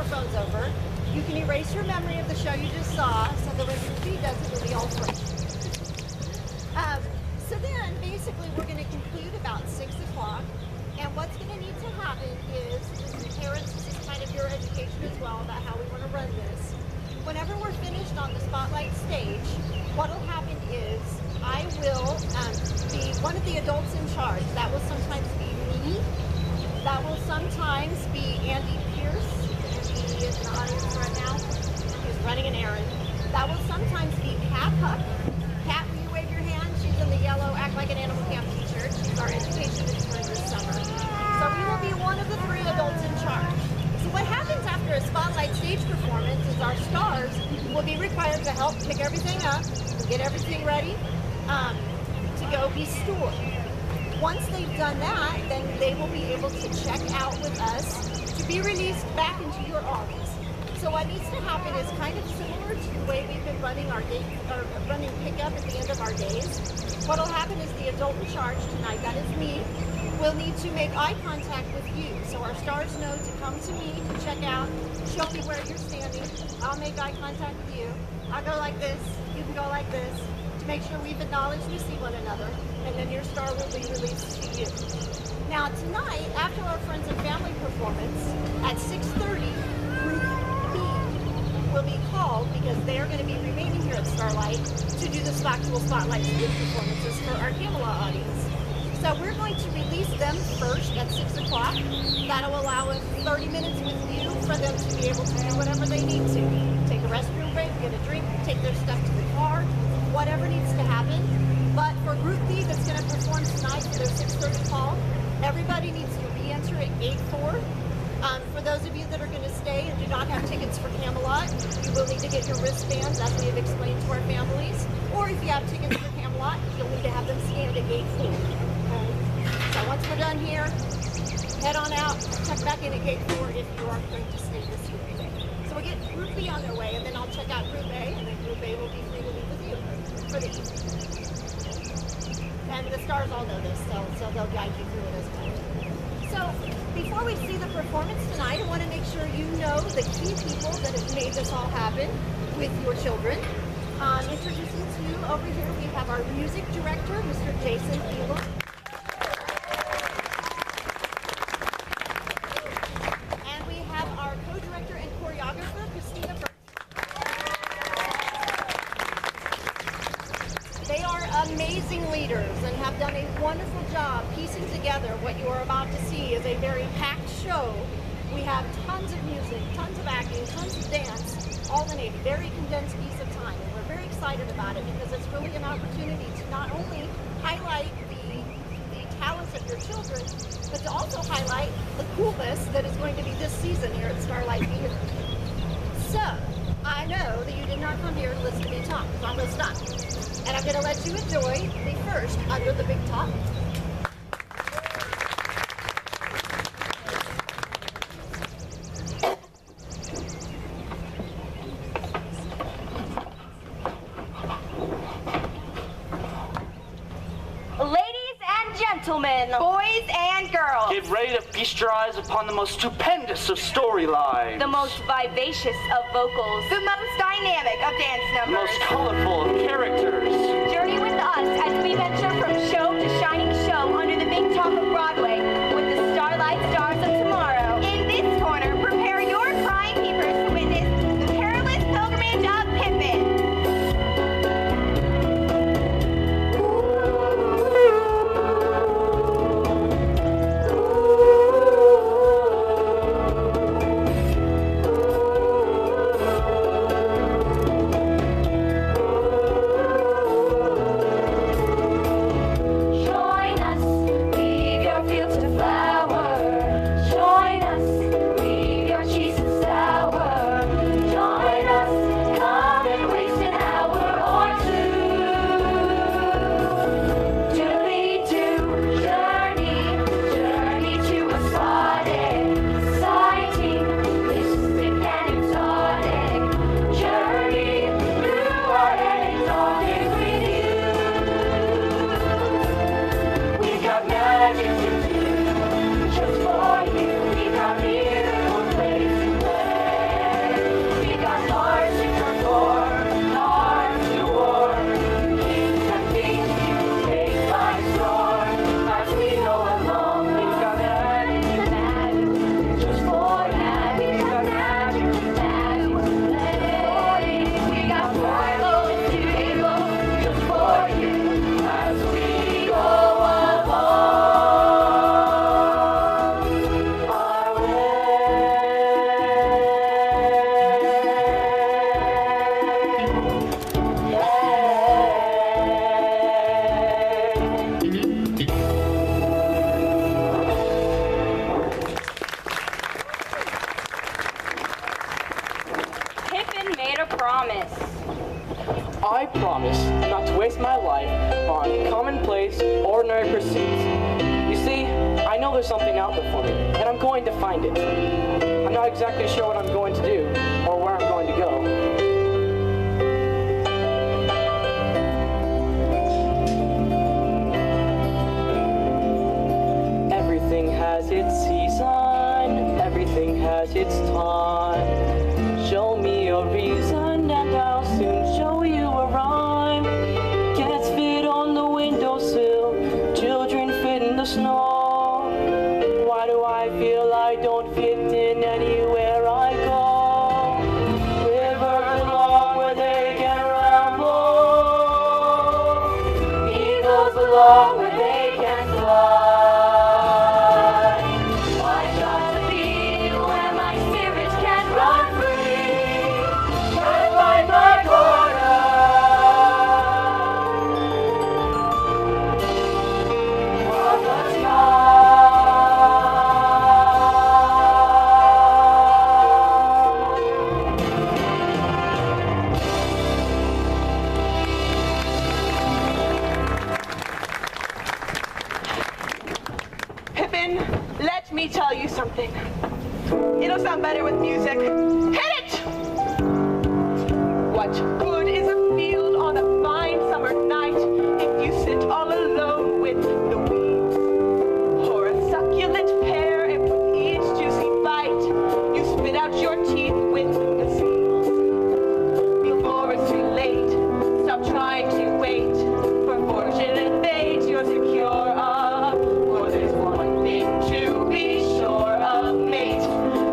microphones over. You can erase your memory of the show you just saw, so that when Group B does it, it'll be all fresh. So then, basically, we're going to conclude about 6 o'clock. And what's going to need to happen is, parents, this is kind of your education as well about how we want to run this. Whenever we're finished on the Spotlight stage, what will happen is I will be one of the adults in charge. That will sometimes be me. That will sometimes be Andy Pierce. Andy is in the audience right now. He's running an errand. That will sometimes be Kat Huck. Kat, will you wave your hand? She's in the yellow Act Like an Animal Camp t-shirt. She's our education intern this summer. So we will be one of the 3 adults in charge. So what happens after a Spotlight stage performance is our stars will be required to help pick everything up, get everything ready to go be stored. Once they've done that, then they will be able to check out with us to be released back into your arms. So what needs to happen is kind of similar to the way we've been running our running pickup at the end of our days. What will happen is the adult in charge tonight, that is me, will need to make eye contact with you. So our stars know to come to me to check out, show me where you're standing. I'll make eye contact with you. I'll go like this, you can go like this, to make sure we've acknowledged we see one another, and then your star will be released to you. Now tonight, after our friends and family performance, at 6:30, Group B will be called because they are going to be remaining here at Starlight to do the actual Spotlight stage performances for our Camelot audience. So we're going to release them first at 6 o'clock. That'll allow us 30 minutes with you for them to be able to do whatever they need to. Take a restroom break, get a drink, take their stuff to the car, whatever needs to happen. But for Group B that's going to perform tonight for their 6:30 call, everybody needs to re-enter at gate 4. For those of you that are going to stay and do not have tickets for Camelot, you will need to get your wristbands as we have explained to our families. Or if you have tickets for Camelot, you'll need to have them scanned at gate 4. Okay? So once we're done here, head on out, check back in at gate 4 if you are going to stay this evening. So we'll get Group B on their way, and then I'll check out Group A, and then Group A will be free to leave with you for the evening. And the stars all know this, so they'll guide you through it as well. So before we see the performance tonight, I want to make sure you know the key people that have made this all happen with your children. Introducing to you over here, we have our music director, Mr. Jason Elam. And we have our co-director and choreographer, Christina Burt. They are amazing leaders and have done a wonderful job piecing together what you are about to see is a very packed show. We have tons of music, tons of acting, tons of dance, all in a very condensed piece of time. And we're very excited about it because it's really an opportunity to not only highlight the talents of your children, but to also highlight the coolness that is going to be this season here at Starlight Theater. So, I know that you did not come here to listen to me talk, because I'm going to stop. And I'm going to let you enjoy the first Under the Big Top. Gentlemen, boys and girls, get ready to feast your eyes upon the most stupendous of storylines, the most vivacious of vocals, the most dynamic of dance the numbers, most colorful of characters. Journey with us as we venture from show to shining show under the big top of Broadway with the Starlight Stars of tomorrow. In this corner, prepare your crying peepers to witness the perilous pilgrimage of Pippin. promise. I promise not to waste my life on commonplace, ordinary pursuits. You see, I know there's something out there for me, and I'm going to find it. I'm not exactly sure what I'm going to do or where I'm going to go. Everything has its season, everything has its time. Show me a reason and I'll soon show you a rhyme. Cats fit on the windowsill, children fit in the snow. Why do I feel I don't fit in anywhere I go? Rivers along where they can ramble, eagles along where they can fly. Let me tell you something. It'll sound better with music. Hit it! What good is a field on a fine summer night if you sit all alone with the weeds? Or a succulent pear and with each juicy bite you spit out your teeth with the seeds. Before it's too late, stop trying to wait for fortune and fate you're secure of. For there's one thing to be sure of, mate.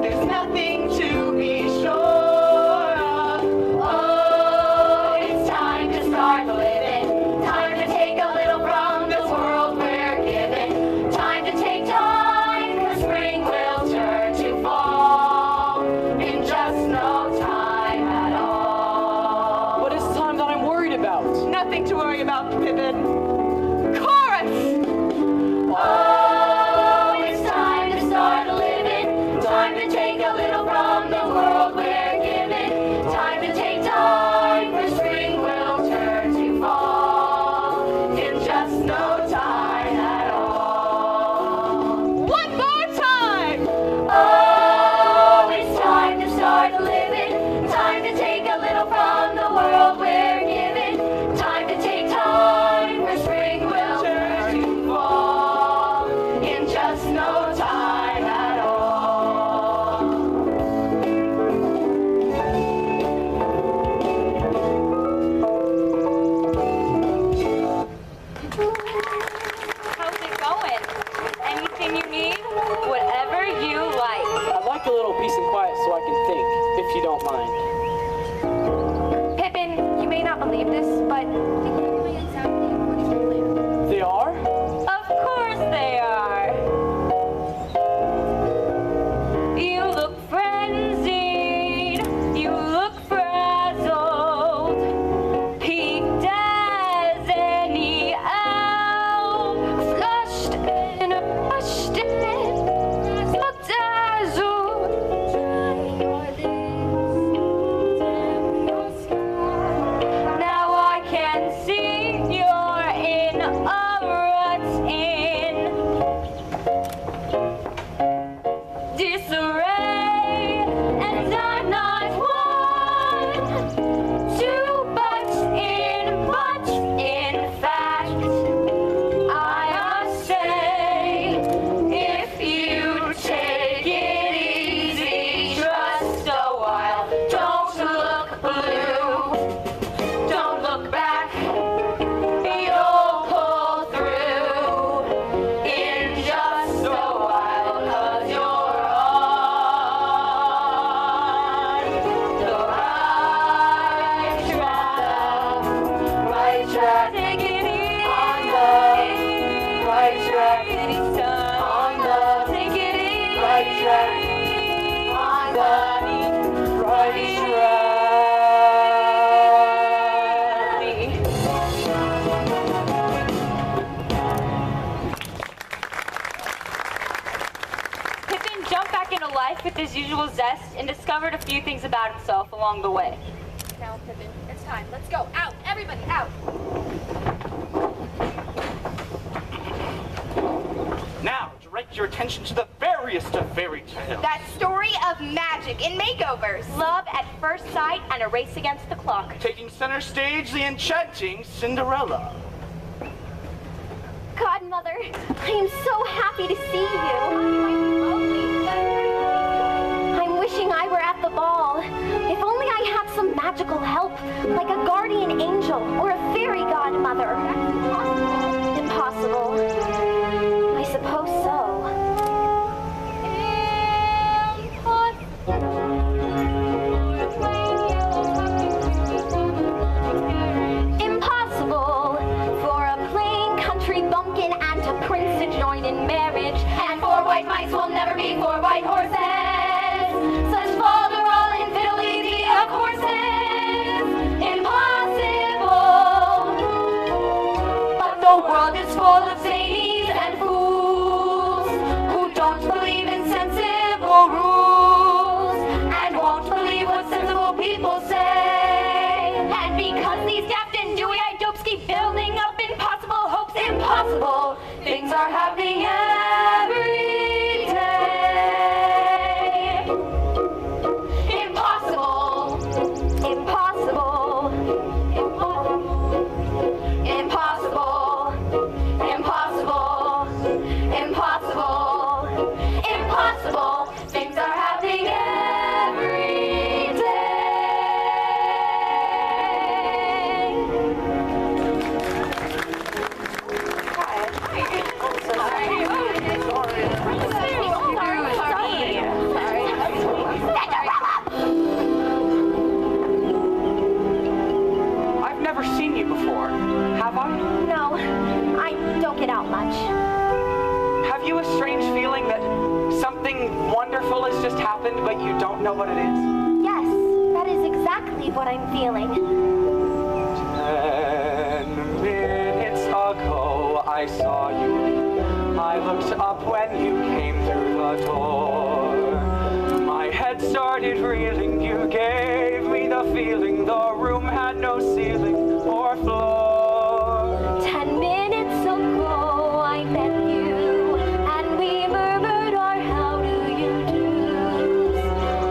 There's nothing to be sure of. Oh, it's time to start living. Time to take a little from this world we're given. Time to take time, 'cause spring will turn to fall in just no time at all. But it's time that I'm worried about. Nothing to worry about, Pippin. Chorus! Oh, it's time to start living. Time to take a little from the world we're given. Time to take time, for spring will turn to fall in just no time at all. One more time! Oh, it's time to start living. Time to take a little from the world we're given. Time to take time, for spring will turn to fall in just no time at all. How's it going? Anything you need? Whatever you like. I'd like a little peace and quiet so I can think, if you don't mind. Pippin, you may not believe this, but They are? of course they are. You look frenzied. You look frazzled. Peaked as any owl. Flushed and rushed in. Look dazzled. Now I can see you're in a rut in disarray, and I'm not one to butt in, but in fact, I must say, if you take it easy, just a while, don't look blue, don't look back, you'll pull through in just a while, 'cause you're on the right track, right track, take it easy, on the right track, on the, take it easy, right track, on the right track. Pippin jumped back into life with his usual zest and discovered a few things about himself along the way. now, Pippin. It's time. Let's go. Out. Everybody, out. Now, direct your attention to the veriest of fairy tales. That story of magic and makeovers. Love at first sight and a race against the clock. Taking center stage, the enchanting Cinderella. Godmother, I am so happy to see you. I'm wishing I were at the ball. If only I had some magical help, like a guardian angel or a fairy godmother. Impossible. I suppose so. Impossible for a plain country bumpkin and a prince to join in marriage. And 4 white mice will never be 4 white horses. Such folderol infidelity of horses. Impossible. But the world is full of zanies and fools who don't believe in sensible rules and won't believe what sensible people say. And because these daft and dewy-eyed dopes keep building up impossible hopes, impossible things are happening every day. Impossible, impossible, impossible, impossible, impossible, impossible things are happening every day. I've never seen you before, have I? No, I don't get out much. Have you a strange feeling that something wonderful has just happened, but you don't know what it is? Yes, that is exactly what I'm feeling. 10 minutes ago I saw you. I looked up when you came through the door. My head started reeling. You gave me the feeling the room had no ceiling or floor. 10 minutes ago I met you, and we murmured our how do you do's.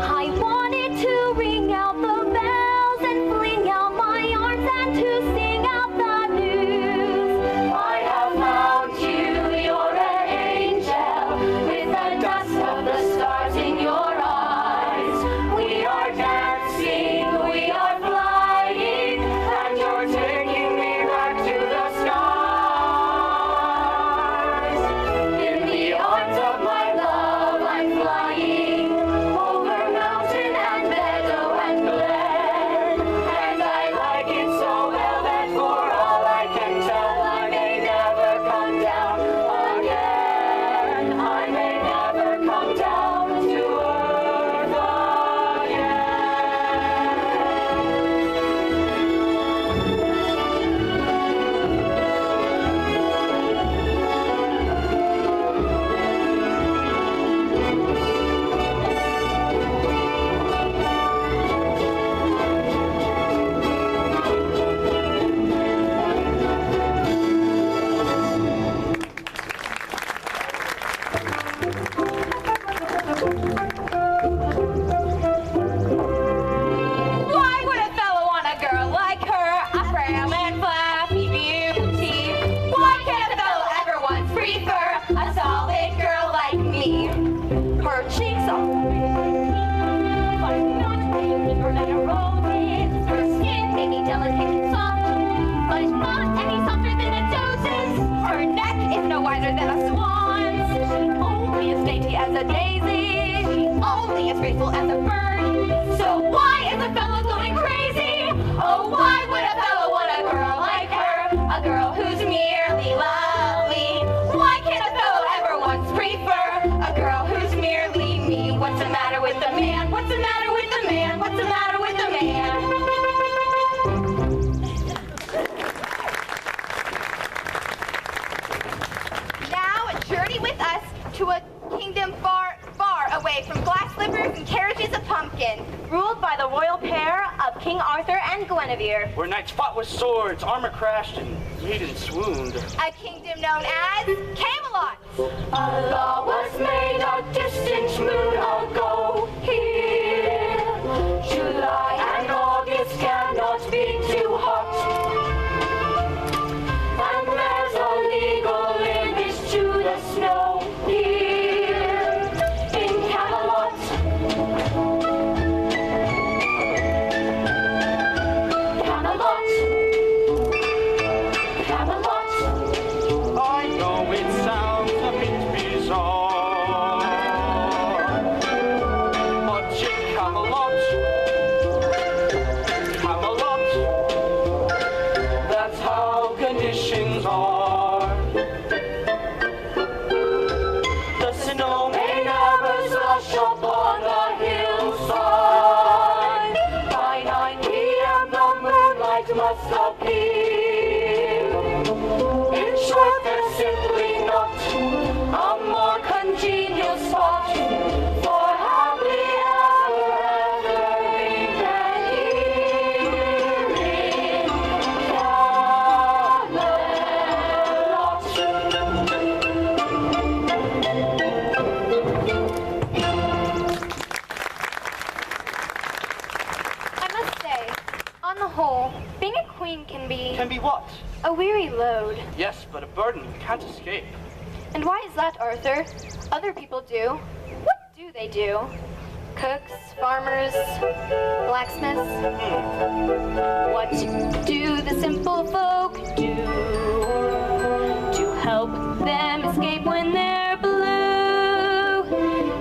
I wanted to ring out the bells and fling out my arms and to sing out the news. I have found you, you're an angel, with the dust of the stars in your eyes. We are dancing, we are flying, and you're taking me back to the skies. In the arms of my love I'm flying, over mountain and meadow and glen. And I like it so well that for all I can tell, I may never come down again. I may never come down to earth again. Why would a fellow want a girl like her, a frail and fluffy beauty? Why can't a fellow ever once prefer a solid girl like me? Her cheeks are but not deeper than a rose. Her skin may be delicate and soft, but it's not any softer than a dose's. Her neck is no wider than a swan's. She's only as dainty as a daisy, only as graceful as a bird. So why is a fellow going crazy? Oh, why would a fellow want a girl like her? A girl who's merely lovely. Why can't a fellow ever once prefer a girl who's merely me? What's the matter with the man? What's the matter with the man? What's the matter with the man? Now journey with us to a kingdom far, far away from glass slippers and carriages of pumpkin, ruled by the royal pair of of King Arthur and Guinevere. Where knights fought with swords, armor crashed, and maidens swooned. A kingdom known as Camelot. A law was made a distant moon ago. Here, July and August cannot be too hot. And there's a legal limit to the snow here in Camelot. Camelot. Camelot. I know it sounds a bit bizarre, but in Camelot, Camelot, that's how conditions are. The snow may never slush upon the hillside. By 9 p.m. the moonlight must appear. In short, there's simply not a more congenial spot for happily ever living than here in Camelot. I must say, on the whole, being a queen can be Can be what? a weary load. Yes, but a burden you can't escape. And why is that, Arthur? Other people do. What do they do? Cooks, farmers, blacksmiths? What do the simple folk do to help them escape when they're blue?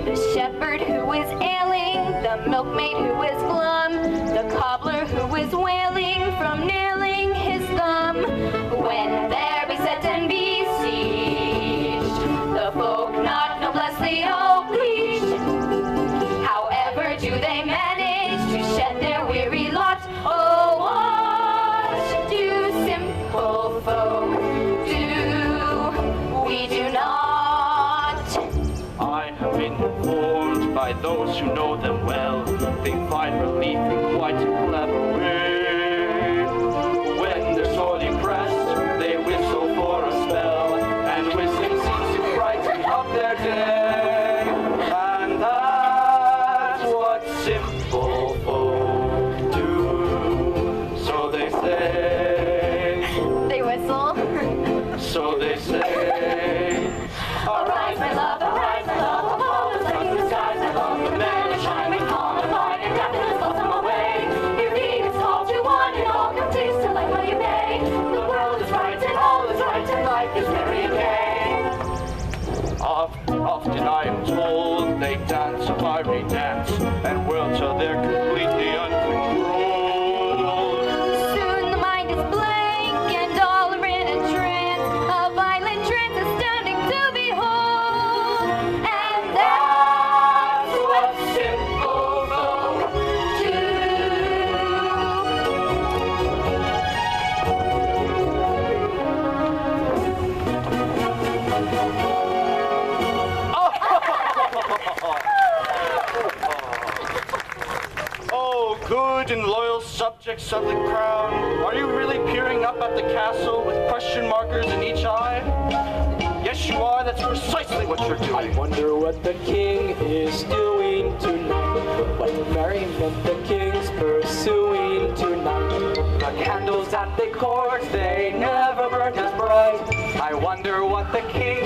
The shepherd who is ailing, the milkmaid who is glum, the cobbler who is wailing from nailing his thumb. When they're beset and besieged, the folk not noblessly obliged. However do they manage to shed their weary lot? Oh, what do simple folk do? We do not. I have been informed by those who know them well. They find relief in quite a clever way. When they're sorely pressed, they whistle for a spell, and whistling seems to brighten up their day. And that's what simple folk do. So they say, They whistle. so they say. Arise, my love, arise, my love, upon the sun, the skies, my love, the men are shining, calm and light, and death will them away. Your Venus calls you one, and all come taste to life while you may. The world is right, and all is right, and life is merry and gay. Often I am told they dance a fiery dance and whirl till they're completely uncontrolled. Soon the mind is blank and all are in a trance, a violent trance astounding to behold. And That's what simple folk do. Oh, good and loyal subjects of the crown, are you really peering up at the castle with question markers in each eye? Yes, you are. That's precisely what you're I doing. wonder what the king is doing tonight. What merriment the king's pursuing tonight. The candles at the court, they never burned as bright. I wonder what the king